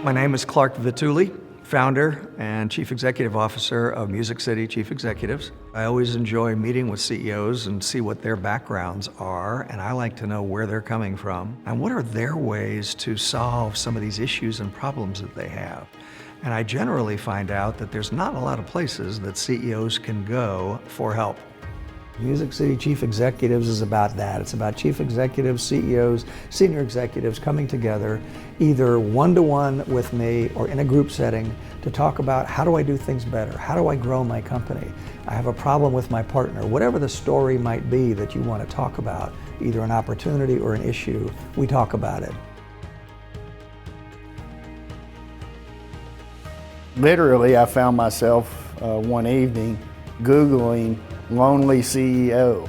My name is Clark Vitulli, founder and Chief Executive Officer of Music City Chief Executives. I always enjoy meeting with CEOs and see what their backgrounds are, and I like to know where they're coming from and what are their ways to solve some of these issues and problems that they have. And I generally find out that there's not a lot of places that CEOs can go for help. Music City Chief Executives is about that. It's about chief executives, CEOs, senior executives coming together, either one-to-one with me or in a group setting to talk about how do I do things better? How do I grow my company? I have a problem with my partner. Whatever the story might be that you want to talk about, either an opportunity or an issue, we talk about it. Literally, I found myself one evening Googling lonely CEO,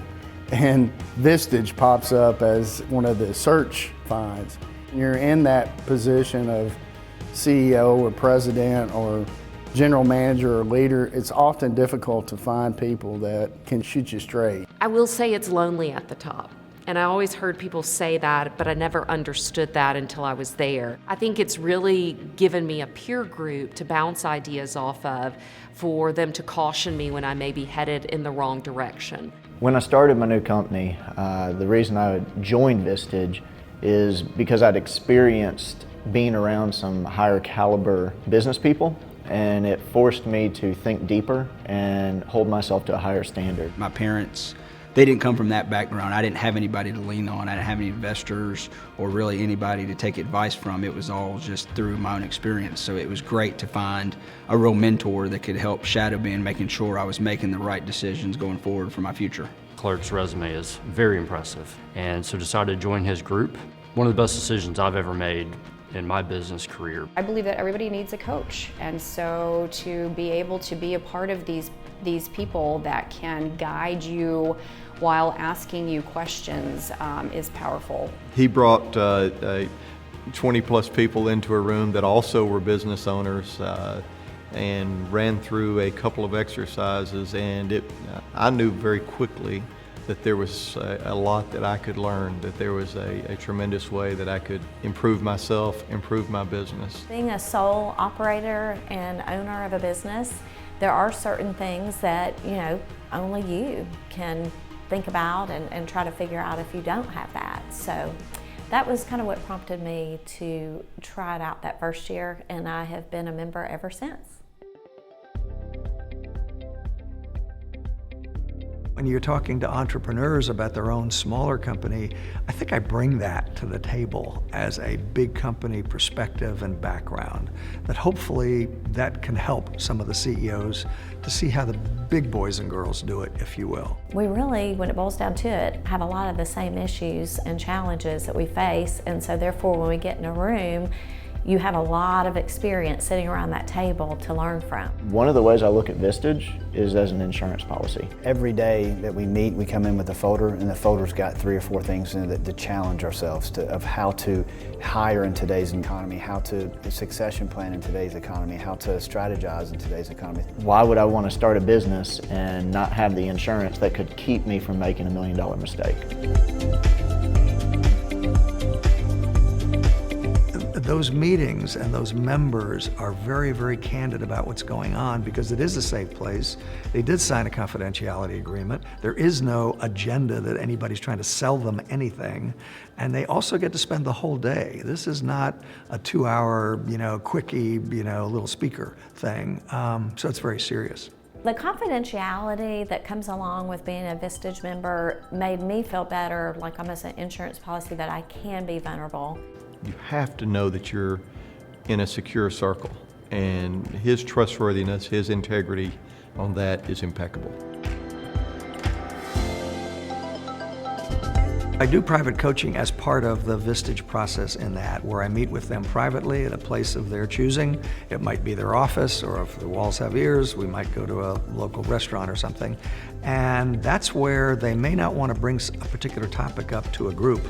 and Vistage pops up as one of the search finds. You're in that position of CEO or president or general manager or leader. It's often difficult to find people that can shoot you straight. I will say it's lonely at the top. And I always heard people say that, but I never understood that until I was there. I think it's really given me a peer group to bounce ideas off of, for them to caution me when I may be headed in the wrong direction. When I started my new company, the reason I joined Vistage is because I'd experienced being around some higher caliber business people, and it forced me to think deeper and hold myself to a higher standard. My parents, they didn't come from that background. I didn't have anybody to lean on. I didn't have any investors or really anybody to take advice from. It was all just through my own experience. So it was great to find a real mentor that could help shadow me in making sure I was making the right decisions going forward for my future. Clark's resume is very impressive, and so decided to join his group. One of the best decisions I've ever made in my business career. I believe that everybody needs a coach, and so to be able to be a part of these people that can guide you while asking you questions is powerful. He brought 20 plus people into a room that also were business owners and ran through a couple of exercises, and I knew very quickly that there was a lot that I could learn, that there was a tremendous way that I could improve myself, improve my business. Being a sole operator and owner of a business, there are certain things that, only you can think about and try to figure out if you don't have that. So that was kind of what prompted me to try it out that first year, and I have been a member ever since. When you're talking to entrepreneurs about their own smaller company, I think I bring that to the table as a big company perspective and background, that hopefully that can help some of the CEOs to see how the big boys and girls do it, if you will. We really, when it boils down to it, have a lot of the same issues and challenges that we face, and so therefore when we get in a room, you have a lot of experience sitting around that table to learn from. One of the ways I look at Vistage is as an insurance policy. Every day that we meet, we come in with a folder, and the folder's got 3 or 4 things in it to challenge ourselves of how to hire in today's economy, how to succession plan in today's economy, how to strategize in today's economy. Why would I want to start a business and not have the insurance that could keep me from making $1 million mistake? Those meetings and those members are very, very candid about what's going on because it is a safe place. They did sign a confidentiality agreement. There is no agenda that anybody's trying to sell them anything. And they also get to spend the whole day. This is not a 2-hour, quickie, little speaker thing. So it's very serious. The confidentiality that comes along with being a Vistage member made me feel better, like I'm as an insurance policy, that I can be vulnerable. You have to know that you're in a secure circle, and his trustworthiness, his integrity on that is impeccable. I do private coaching as part of the Vistage process in that, where I meet with them privately at a place of their choosing. It might be their office, or if the walls have ears, we might go to a local restaurant or something. And that's where they may not want to bring a particular topic up to a group,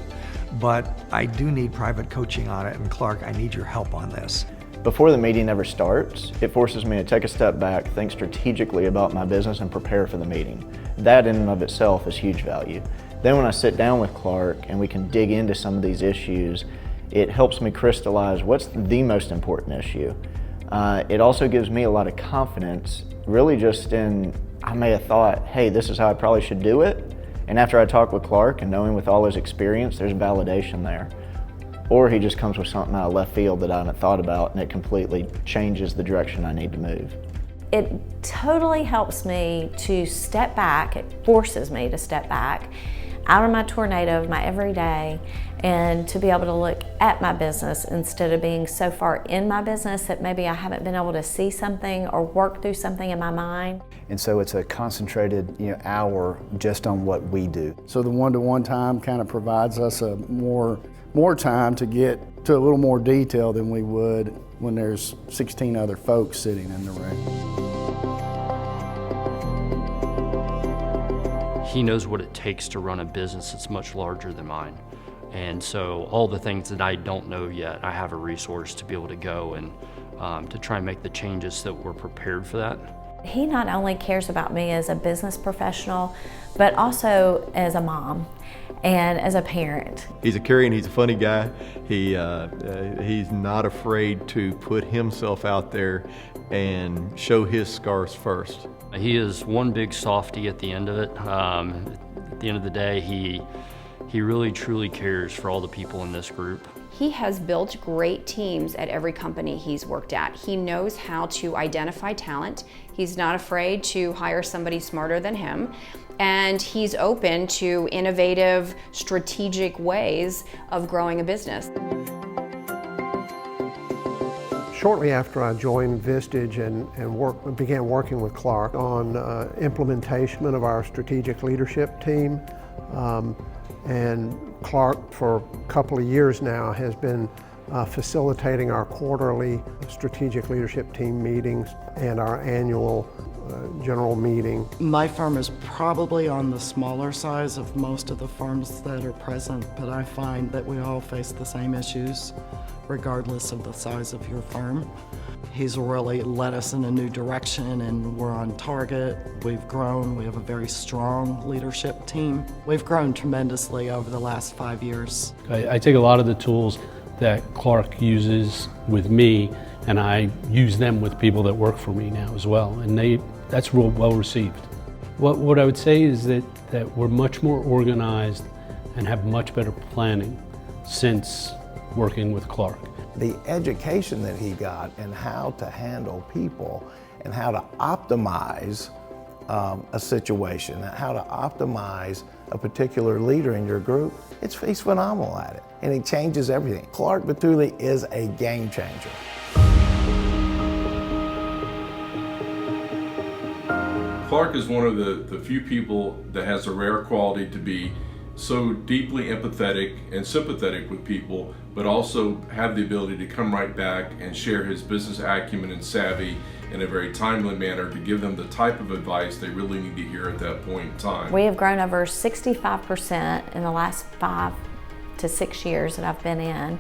but I do need private coaching on it, and Clark, I need your help on this. Before the meeting ever starts, it forces me to take a step back, think strategically about my business, and prepare for the meeting. That in and of itself is huge value. Then when I sit down with Clark and we can dig into some of these issues, It helps me crystallize what's the most important issue. It also gives me a lot of confidence, really just in, I may have thought, hey, this is how I probably should do it. And after I talk with Clark and knowing with all his experience, there's validation there. Or he just comes with something out of left field that I hadn't thought about, and it completely changes the direction I need to move. It totally helps me to step back, it forces me to step back out of my tornado of my everyday and to be able to look at my business instead of being so far in my business that maybe I haven't been able to see something or work through something in my mind. And so it's a concentrated hour just on what we do. So the one-to-one time kind of provides us a more time to get to a little more detail than we would when there's 16 other folks sitting in the room. He knows what it takes to run a business that's much larger than mine. And so all the things that I don't know yet, I have a resource to be able to go and to try and make the changes that we're prepared for that. He not only cares about me as a business professional, but also as a mom and as a parent. He's a caring, he's a funny guy. He's not afraid to put himself out there and show his scars first. He is one big softy at the end of it. At the end of the day, he really truly cares for all the people in this group. He has built great teams at every company he's worked at. He knows how to identify talent. He's not afraid to hire somebody smarter than him. And he's open to innovative, strategic ways of growing a business. Shortly after I joined Vistage and began working with Clark on implementation of our strategic leadership team, and Clark for a couple of years now has been facilitating our quarterly strategic leadership team meetings and our annual general meeting. My firm is probably on the smaller size of most of the firms that are present, but I find that we all face the same issues regardless of the size of your firm. He's really led us in a new direction and we're on target. We've grown, we have a very strong leadership team. We've grown tremendously over the last 5 years. I take a lot of the tools that Clark uses with me and I use them with people that work for me now as well, and that's real well received. What I would say is that we're much more organized and have much better planning since working with Clark. The education that he got and how to handle people and how to optimize a situation, how to optimize a particular leader in your group, he's phenomenal at it, and he changes everything. Clark Batuli is a game changer. Clark is one of the few people that has a rare quality to be so deeply empathetic and sympathetic with people, but also have the ability to come right back and share his business acumen and savvy in a very timely manner to give them the type of advice they really need to hear at that point in time. We have grown over 65% in the last 5 to 6 years that I've been in.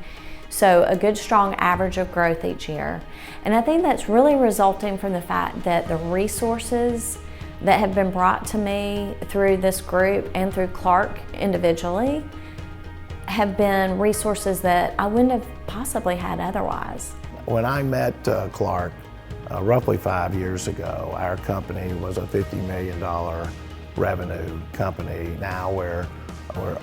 So a good strong average of growth each year. And I think that's really resulting from the fact that the resources that have been brought to me through this group and through Clark individually have been resources that I wouldn't have possibly had otherwise. When I met Clark roughly 5 years ago, our company was a $50 million revenue company. Now we're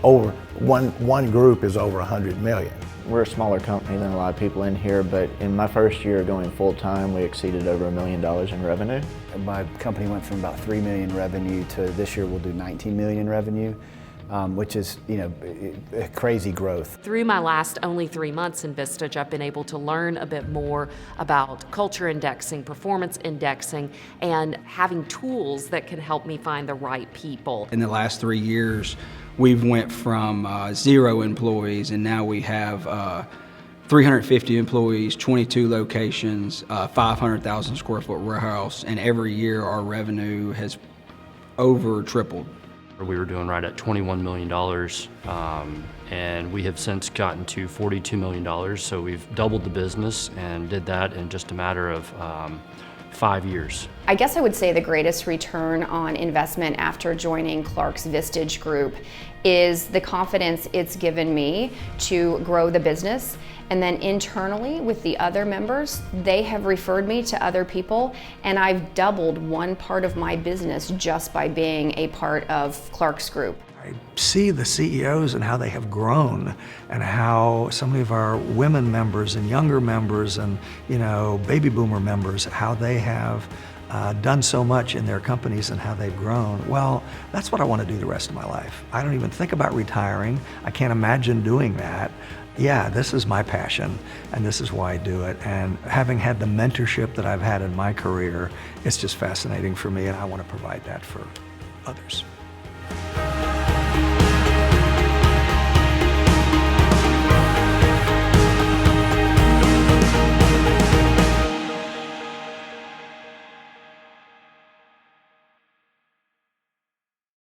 over, one group is over 100 million. We're a smaller company than a lot of people in here, but in my first year going full-time, we exceeded over $1 million in revenue. My company went from about 3 million revenue to this year we'll do 19 million revenue, which is, a crazy growth. Through my last only 3 months in Vistage, I've been able to learn a bit more about culture indexing, performance indexing, and having tools that can help me find the right people. In the last 3 years, we've went from 0 employees, and now we have 350 employees, 22 locations, 500,000 square foot warehouse, and every year our revenue has over tripled. We were doing right at $21 million, and we have since gotten to $42 million, so we've doubled the business and did that in just a matter of 5 years? I guess I would say the greatest return on investment after joining Clark's Vistage Group is the confidence it's given me to grow the business. And then internally with the other members, they have referred me to other people, and I've doubled one part of my business just by being a part of Clark's Group. I see the CEOs and how they have grown, and how so many of our women members and younger members and, you know, baby boomer members, how they have done so much in their companies and how they've grown. Well, that's what I want to do the rest of my life. I don't even think about retiring. I can't imagine doing that. Yeah, this is my passion, and this is why I do it. And having had the mentorship that I've had in my career, it's just fascinating for me, and I want to provide that for others.